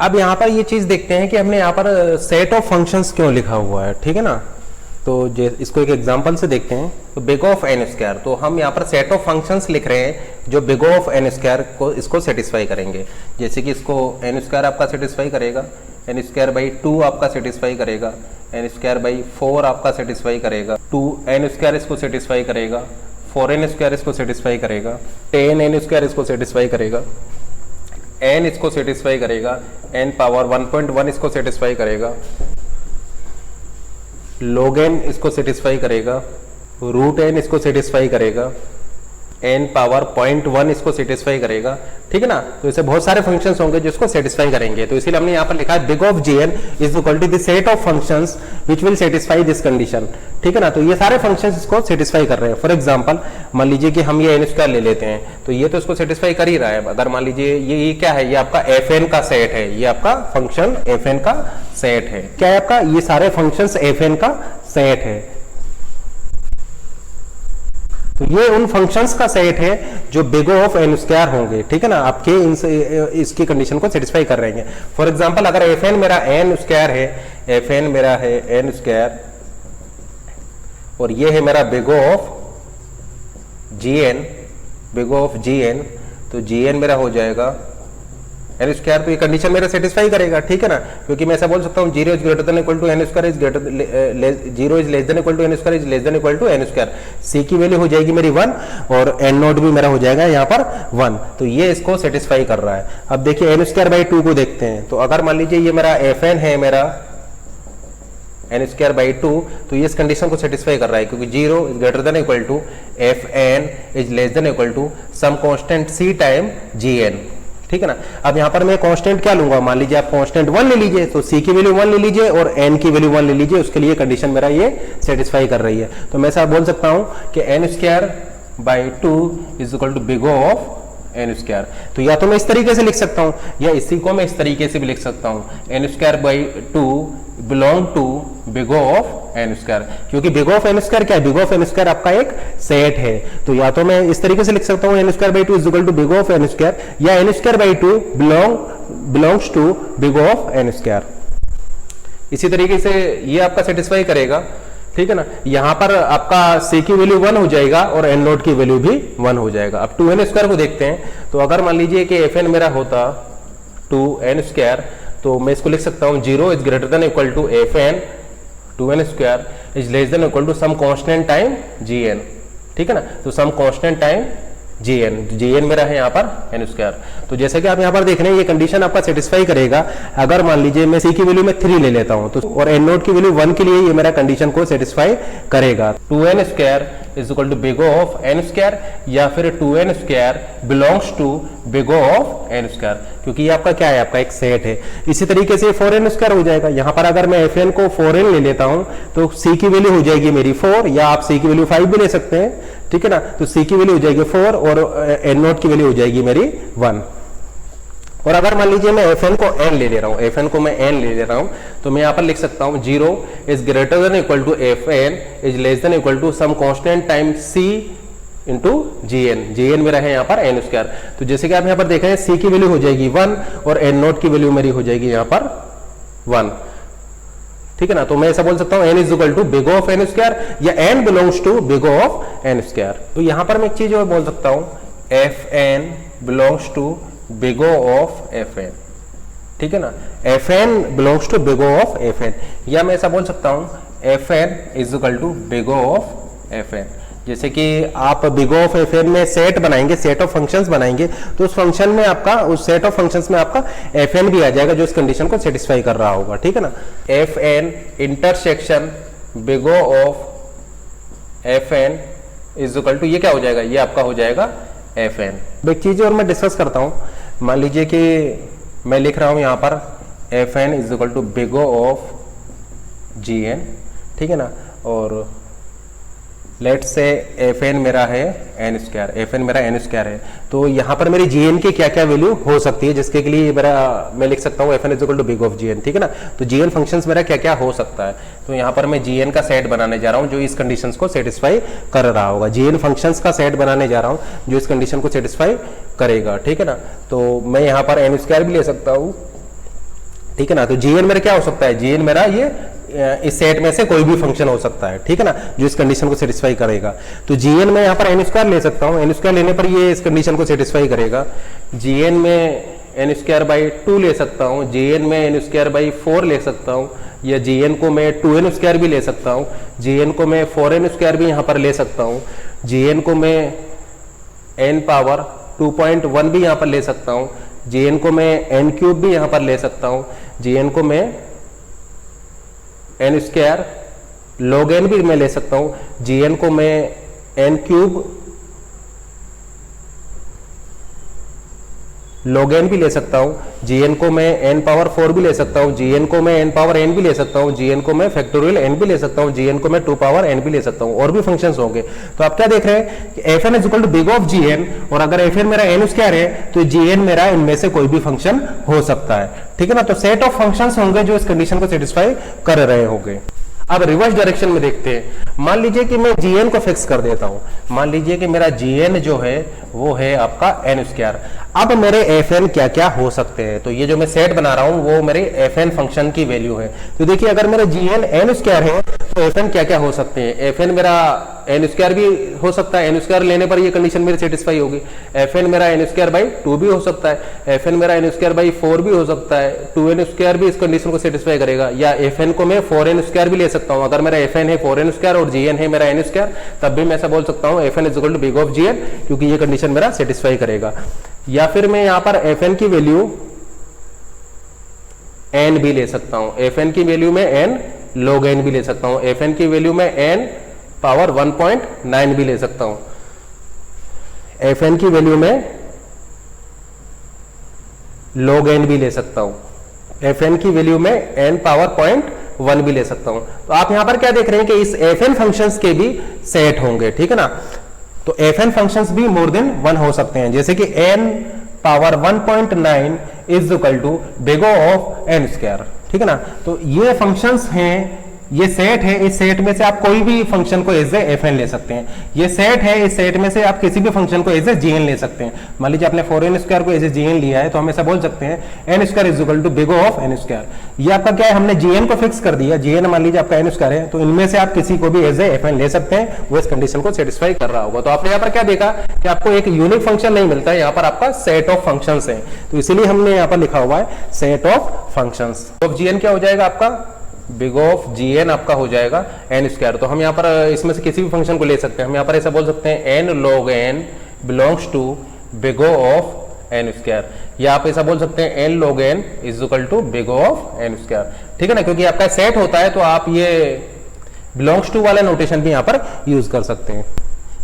अब यहाँ पर ये चीज देखते हैं कि हमने यहाँ पर सेट ऑफ फंक्शंस क्यों लिखा हुआ है, ठीक है ना। तो इसको एक एग्जांपल से देखते हैं। तो बिग ऑफ एन स्क्वायर, तो हम यहाँ पर सेट ऑफ फंक्शंस लिख रहे हैं जो बिग ऑफ एन स्क्वायर को इसको सेटिस्फाई करेंगे। जैसे कि इसको एन स्क्वायर आपका सेटिस्फाई करेगा, एन स्क्वायर बाई 2 आपका सेटिस्फाई करेगा, एन स्क्वायर बाई 4 आपका सेटिस्फाई करेगा, 2 एन स्क्वायर इसको सेटिस्फाई करेगा, 4 एन स्क्वायर इसको सेटिस्फाई करेगा, 10 एन स्क्वायर इसको सेटिस्फाई करेगा, एन इसको सेटिस्फाई करेगा, एन पावर 1.1 इसको सेटिस्फाई करेगा, log n इसको सेटिस्फाई करेगा, रूट n इसको सेटिस्फाई करेगा, n पावर 0.1 इसको सेटिस्फाई करेगा, ठीक है ना। तो ऐसे बहुत सारे फंक्शंस होंगे जिसको सेटिस्फाई करेंगे। तो इसीलिए हमने यहाँ पर लिखा है big of ji N is equal to the set of functions which will satisfy this condition, ठीक है ना। तो ये सारे फंक्शंस इसको सेटिस्फाई कर रहे हैं। फॉर एग्जांपल मान लीजिए कि हम ये एन स्क्वायर ले लेते हैं, तो ये तो इसको सेटिस्फाई कर ही रहा है। अगर मान लीजिए ये क्या है, ये आपका एफ एन का सेट है, ये आपका फंक्शन एफ एन का सेट है। क्या है आपका, ये सारे फंक्शंस एफ एन का सेट है। तो ये उन फंक्शंस का सेट है जो बिग ऑफ एन स्क्वायर होंगे, ठीक है ना, आपके इसकी कंडीशन को सेटिस्फाई कर रहे हैं। फॉर एग्जांपल अगर एफ एन मेरा एन स्क्वायर है, एफ एन मेरा है एन स्क्वायर और ये है मेरा big of ji N, big of ji N, तो जी एन मेरा हो जाएगा एन स्क्वायर। तो ये कंडीशन मेरा सेटिस्फाई करेगा, ठीक है ना, क्योंकि मैं ऐसा बोल सकता हूँ 0 is greater than equal to N square is greater 0 is less than equal to N square is less than equal to N square. C की वैल्यू हो जाएगी मेरी 1 और एन नोट भी मेरा हो जाएगा यहाँ पर 1। तो ये इसको सेटिस्फाई कर रहा है। अब देखिए एन स्क्वायर बाई 2 को देखते हैं। तो अगर मान लीजिए ये मेरा एफ एन है, मेरा एन स्क्वायर बाई 2, तो ये इस कंडीशन को सेटिस्फाई कर रहा है क्योंकि 0 is greater than equal to F N is less than equal to some constant C time G N, ठीक है ना। अब यहां पर मैं कांस्टेंट क्या लूंगा, मान लीजिए आप कांस्टेंट 1 ले लीजिए, तो सी की वैल्यू 1 ले लीजिए और एन की वैल्यू 1 ले लीजिए। उसके लिए कंडीशन मेरा ये सेटिस्फाई कर रही है। तो मैं ऐसा बोल सकता हूं कि N square by 2 is equal to big of N square. तो या तो मैं इस तरीके से लिख सकता हूं या इसी को मैं इस तरीके से भी लिख सकता हूं, N square by 2 belong to big of N square, क्योंकि बिग ऑफ एन स्क्वायर क्या है, बिग ऑफ एन स्क्वायर आपका एक सेट है। तो या तो मैं इस तरीके से लिख सकता हूं N square by 2 is equal to big of N square, या n square by 2 belongs to big of N square. इसी तरीके से ये आपका सेटिस्फाई करेगा, ठीक है ना। यहां पर आपका सी की वैल्यू 1 हो जाएगा और एन नोट की वैल्यू भी 1 हो जाएगा। अब 2n स्क्वायर को देखते हैं। तो अगर मान लीजिए कि एफ एन मेरा होता 2n स्क्वायर, तो मैं इसको लिख सकता हूं 0 is greater than equal to F n 2n square is less than equal to some constant time G N, ठीक है ना। तो सम कांस्टेंट टाइम जी एन मेरा है यहाँ पर एन स्क्वायर। तो जैसे कि आप यहाँ पर देख रहे हैं ये कंडीशन आपका सेटिस्फाई करेगा। अगर मान लीजिए मैं सी की वैल्यू में 3 ले लेता हूँ तो और एन नोट की वैल्यू 1 के लिए ये मेरा कंडीशन को सेटिस्फाई करेगा। 2n square is equal to big of N square, या फिर 2n square belongs to big of N square, क्योंकि ये आपका क्या है, आपका एक सेट है। इसी तरीके से 4n स्क्वायर हो जाएगा। यहाँ पर अगर मैं एफ एन को 4n ले लेता हूँ तो सी की वैल्यू हो जाएगी मेरी 4, या आप सी की वैल्यू 5 भी ले सकते हैं, ठीक है ना। तो सी की वैल्यू हो जाएगी 4 और एन नोट की वैल्यू हो जाएगी मेरी 1। और अगर मान लीजिए मैं एफ एन को एन ले रहा हूं, एफ एन को मैं एन ले रहा हूं, तो मैं यहां पर लिख सकता हूं 0 is greater than equal to F N is less than equal to some constant time c into g n मेरा है यहाँ पर एन स्क्वायर। तो जैसे कि आप यहाँ पर देख रहे हैं सी की वैल्यू हो जाएगी 1 और एन नोट की वैल्यू मेरी हो जाएगी यहाँ पर 1, ठीक है ना। तो मैं ऐसा बोल सकता हूं n is equal to big of N square, या n belongs to big of N square. तो यहां पर मैं एक चीज और बोल सकता हूं f n belongs to big of f n, ठीक है ना। F n belongs to big of f n, या मैं ऐसा बोल सकता हूं f N is equal to big of f n. जैसे कि आप बिग ऑफ एफ एन में सेट बनाएंगे, सेट ऑफ फंक्शंस बनाएंगे, तो उस फंक्शन में आपका, उस सेट ऑफ फंक्शंस में आपका एफ एन भी आ जाएगा जो इस कंडीशन को सेटिस्फाई कर रहा होगा, ठीक है ना। F n intersection big of f N is equal to, ये क्या हो जाएगा, ये आपका हो जाएगा एफ एन। एक चीज और मैं डिस्कस करता हूं। मान लीजिए कि मैं लिख रहा हूं यहां पर f N is equal to big of G N, ठीक है ना। और लेट से एफ एन मेरा है एन स्क्वायर, एफ एन मेरा एन स्क्वायर है, तो यहाँ पर मेरी जी एन की क्या क्या वैल्यू हो सकती है, जिसके के लिए मेरा मैं लिख सकता हूँ f N is equal to big of G N, ठीक है ना। तो जी एन फंक्शंस मेरा क्या क्या हो सकता है, तो यहाँ पर मैं जी एन का सेट बनाने जा रहा हूँ जो इस कंडीशन को सेटिस्फाई कर रहा होगा। जी एन फंक्शंस का सेट बनाने जा रहा हूँ जो इस कंडीशन को सेटिस्फाई करेगा, ठीक है ना। तो मैं यहाँ पर एन स्क्वायर भी ले सकता हूँ ठीक है ना। तो जीएन मेरा क्या हो सकता है, जीएन मेरा ये इस सेट में से कोई भी फंक्शन हो सकता है, ठीक है ना, जो इस कंडीशन को सेटिस्फाई करेगा। तो जीएन में यहाँ पर एन स्क्वायर ले सकता हूँ, एन स्क्वायर लेने पर ये इस कंडीशन को सेटिस्फाई करेगा। जीएन में एन स्क्वायर बाई 2 ले सकता हूँ, जीएन में एन स्क्वायर बाई 4 ले सकता हूँ, या जीएन को मैं 2n स्क्वायर भी ले सकता हूँ, जीएन को मैं 4n स्क्वायर भी यहाँ पर ले सकता हूँ, जीएन को मैं n पावर 2.1 भी यहाँ पर ले सकता हूँ, जीएन को मैं n क्यूब भी यहाँ पर ले सकता हूँ, जीएन को मैं n स्क्वायर log n भी मैं ले सकता हूँ, जीएन को मैं n क्यूब log n भी ले सकता हूँ, gn को मैं n पावर 4 भी ले सकता हूँ, gn को मैं n पावर n भी ले सकता हूँ, gn को मैं फैक्टोरियल n भी ले सकता हूँ, gn को मैं 2 पावर n भी ले सकता हूँ, और भी फंक्शंस होंगे। तो आप क्या देख रहे हैं कि fn is equal to big of gn, और अगर fn मेरा n स्क्वायर है तो gn मेरा इनमें से कोई भी फंक्शन हो सकता है, ठीक है ना। तो सेट ऑफ फंक्शंस होंगे जो इस कंडीशन को सेटिस्फाई कर रहे होंगे। अब रिवर्स डायरेक्शन में देखते हैं। मान लीजिए कि मैं gn को फिक्स कर देता हूं, मान लीजिए कि मेरा gn जो है वो है आपका n स्क्वायर। अब मेरे fn क्या क्या हो सकते हैं, तो ये जो मैं सेट बना रहा हूं वो मेरे fn फंक्शन की वैल्यू है। तो देखिए अगर मेरा gn n स्क्वायर है तो fn क्या क्या हो सकते हैं, fn मेरा n स्क्वायर भी हो सकता है, n स्क्वायर लेने पर ये कंडीशन मेरी सेटिस्फाई होगी। fn मेरा n स्क्वायर बाई 2 भी हो सकता है, fn मेरा n स्क्वायर बाई 4 भी हो सकता है, 2n स्क्वायर भी इस कंडीशन को सेटिस्फाई करेगा, या fn को मैं 4n स्क्वायर भी ले सकता हूं। अगर मेरा fn है 4n स्क्वायर और gn है मेरा n स्क्वायर, तब भी मैं ऐसा बोल सकता हूं fn is equal to big of gn, क्योंकि ये कंडीशन मेरा सेटिस्फाई करेगा। या फिर मैं यहां पर fn की वैल्यू n भी ले सकता हूं, fn की वैल्यू में n log n भी ले सकता हूं, fn की वैल्यू में n पावर 1.9 भी ले सकता हूं, fn की वैल्यू में log n भी ले सकता हूं, fn की वैल्यू में n पावर 0.1 भी ले सकता हूं। तो आप यहां पर क्या देख रहे हैं कि इस fn फंक्शंस के भी सेट होंगे, ठीक है ना। तो fn फंक्शंस भी मोर देन 1 हो सकते हैं, जैसे कि n power 1.9 is equal to big of n square, ठीक है ना। तो ये फंक्शंस हैं, ये सेट है, इस सेट में से आप कोई भी फंक्शन को एज ए fn ले सकते हैं। ये सेट है, इस सेट में से आप किसी भी फंक्शन को एज ए gn ले सकते हैं। मान लीजिए आपने 4n स्क्वायर को एज ए gn लिया है, तो हम ऐसा बोल सकते हैं n square is equal to big of n square. ये आपका क्या है, हमने gn को फिक्स कर दिया, gn मान लीजिए आपका n स्क्वायर है, तो इनमें से आप किसी को भी एज ए fn ले सकते हैं, वो इस कंडीशन को सेटिस्फाई कर रहा होगा। तो आपने यहाँ पर क्या देखा कि आपको एक यूनिक फंक्शन नहीं मिलता है, यहाँ पर आपका सेट ऑफ फंक्शंस है, तो इसीलिए हमने यहाँ पर लिखा हुआ है set of functions. Of gn क्या हो जाएगा आपका, बिग ऑफ gn आपका हो जाएगा n स्क्वायर। तो हम यहाँ पर इसमें से किसी भी फंक्शन को ले सकते हैं, हम यहाँ पर ऐसा बोल सकते हैं n log n belongs to big of n square, या आप ऐसा बोल सकते हैं n log n is equal to big of n square, ठीक है ना। क्योंकि आपका सेट होता है तो आप ये बिलोंग्स टू वाला नोटेशन भी यहाँ पर यूज कर सकते हैं,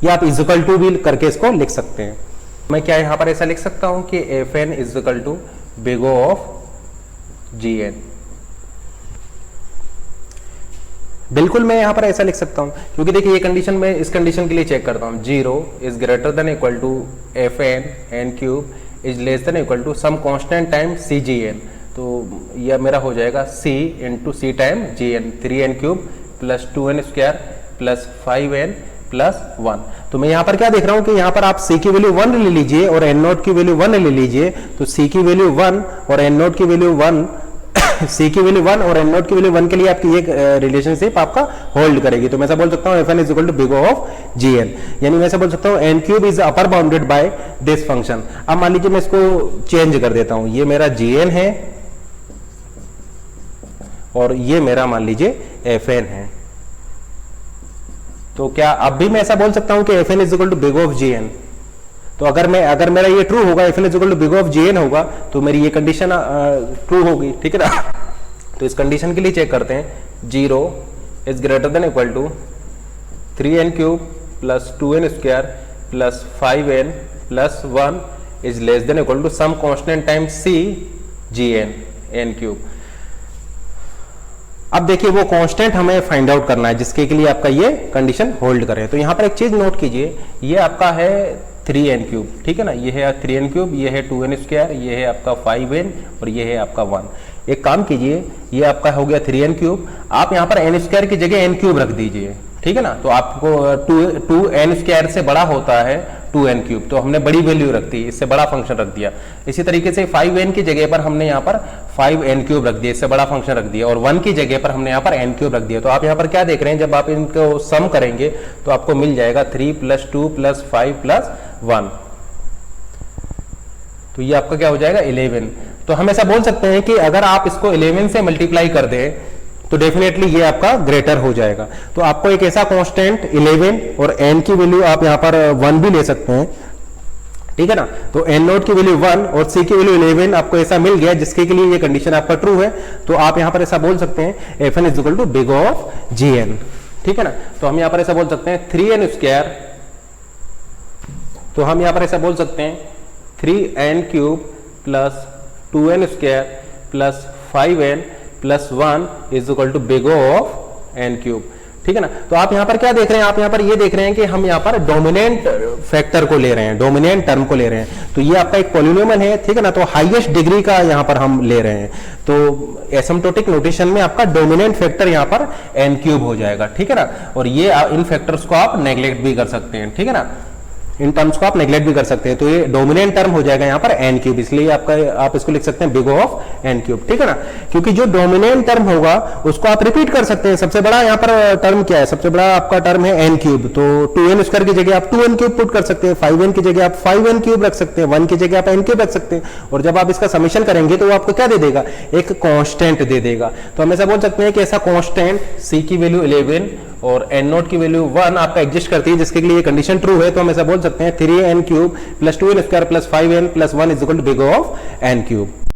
या आप इज इक्वल टू भी करके इसको लिख सकते हैं। मैं क्या यहाँ पर ऐसा लिख सकता हूँ कि fn is equal to big of gn, बिल्कुल मैं यहां पर ऐसा लिख सकता हूं, क्योंकि देखिए ये कंडीशन में इस कंडीशन के लिए चेक करता हूं, 0 is greater than equal to fn n cube is less than equal to some constant time cgn। तो यह मेरा हो जाएगा c into c time gn, 3n cube plus 2n square plus 5n plus 1। तो मैं यहाँ पर क्या देख रहा हूँ कि यहाँ पर आप c की वैल्यू 1 ले लीजिए और n नोट की वैल्यू 1 ले लीजिए, तो c की वैल्यू 1 और n नोट की वैल्यू 1 c की वैल्यू 1 और n नोट की वैल्यू 1 के लिए आपकी एक रिलेशनशिप आपका होल्ड करेगी। तो मैं ऐसा बोल सकता हूँ fn is equal to big of gn, यानी मैं ऐसा बोल सकता हूँ n cube is upper bounded by this function. अब मान लीजिए मैं इसको चेंज कर देता हूँ, ये मेरा gn है और ये मेरा मान लीजिए fn है, तो क्या अब भी मैं ऐसा बोल सकता हूँ कि fn is equal to big of gn। तो अगर मेरा ये ट्रू होगा, fn is equal to big of gn होगा, तो मेरी ये कंडीशन ट्रू होगी, ठीक है ना। तो इस कंडीशन के लिए चेक करते हैं, 0 is greater than equal to 3n cube plus 2n square plus 5n plus 1 is less than equal to some constant time c gn n cube. अब देखिए वो कांस्टेंट हमें फाइंड आउट करना है जिसके के लिए आपका ये कंडीशन होल्ड करे। तो यहां पर एक चीज नोट कीजिए, ये आपका है 3n क्यूब, ठीक है ना, ये है 3n क्यूब, ये है 2n स्क्वायर, ये है आपका 5n और ये है आपका 1। एक काम कीजिए, ये आपका हो गया 3n क्यूब, आप यहाँ पर n स्क्वायर की जगह n क्यूब रख दीजिए, ठीक है ना। तो आपको 2n स्क्वायर से बड़ा होता है 2n क्यूब, तो हमने बड़ी वैल्यू रख दी, इससे बड़ा फंक्शन रख दिया। इसी तरीके से 5n की जगह पर हमने यहाँ पर 5 n क्यूब रख दिया, इससे बड़ा फंक्शन रख दिया, और 1 की जगह पर हमने यहाँ पर n क्यूब रख दिया। तो आप यहाँ पर क्या देख रहे हैं, जब आप इनको सम करेंगे तो आपको मिल जाएगा 3 + 2 + 5 + 1, तो ये आपका क्या हो जाएगा 11। तो हम ऐसा बोल सकते हैं कि अगर आप इसको 11 से मल्टीप्लाई कर दें तो डेफिनेटली ये आपका ग्रेटर हो जाएगा। तो आपको एक ऐसा कांस्टेंट 11 और n की वैल्यू आप यहाँ पर 1 भी ले सकते हैं, ठीक है ना। तो n नोट की वैल्यू 1 और c की वैल्यू 11 आपको ऐसा मिल गया जिसके के लिए ये कंडीशन आपका ट्रू है। तो आप यहाँ पर ऐसा बोल सकते हैं fn = बिग ऑफ gn, ठीक है ना। तो हम यहाँ पर ऐसा बोल सकते हैं 3n², तो हम यहाँ पर ऐसा बोल सकते हैं 3n³ + 2n² + 5n + 1 = big of n³, ठीक है ना। तो आप यहां पर क्या देख रहे हैं, आप यहां पर ये देख रहे हैं कि हम यहां पर डोमिनेंट फैक्टर को ले रहे हैं, डोमिनेंट टर्म को ले रहे हैं। तो ये आपका एक पॉलिनोमियल है, ठीक है ना। तो हाईएस्ट डिग्री का यहां पर हम ले रहे हैं, तो एसिम्प्टोटिक नोटेशन में आपका डोमिनेंट फैक्टर यहां पर n³ हो जाएगा, ठीक है ना। और ये इन फैक्टर्स को आप नेग्लेक्ट भी कर सकते हैं, ठीक है ना, इन टर्म्स को आप नेग्लेक्ट भी कर सकते हैं। तो ये डोमिनेंट टर्म हो जाएगा यहाँ पर n³, इसलिए आप इसको लिख सकते हैं बिग ऑफ n³, ठीक है ना। क्योंकि जो डोमिनेंट टर्म होगा उसको आप रिपीट कर सकते हैं। सबसे बड़ा यहाँ पर टर्म क्या है, सबसे बड़ा आपका टर्म है n³, तो 2n² की जगह आप 2n³ पुट कर सकते हैं, 5n की जगह आप 5n³ रख सकते हैं, 1 की जगह आप n³ रख सकते हैं। और जब आप इसका समेशन करेंगे तो वो आपको क्या दे देगा, एक कांस्टेंट दे देगा। तो हम ऐसा बोल सकते हैं कि ऐसा कांस्टेंट c की वैल्यू 11 और n0 की वैल्यू 1 आपका एग्जिस्ट करती है, जिसके लिए ये कंडीशन ट्रू है। तो हम ऐसा बोल सकते हैं 3n³ + 2n² + 5n + 1 = big of n³।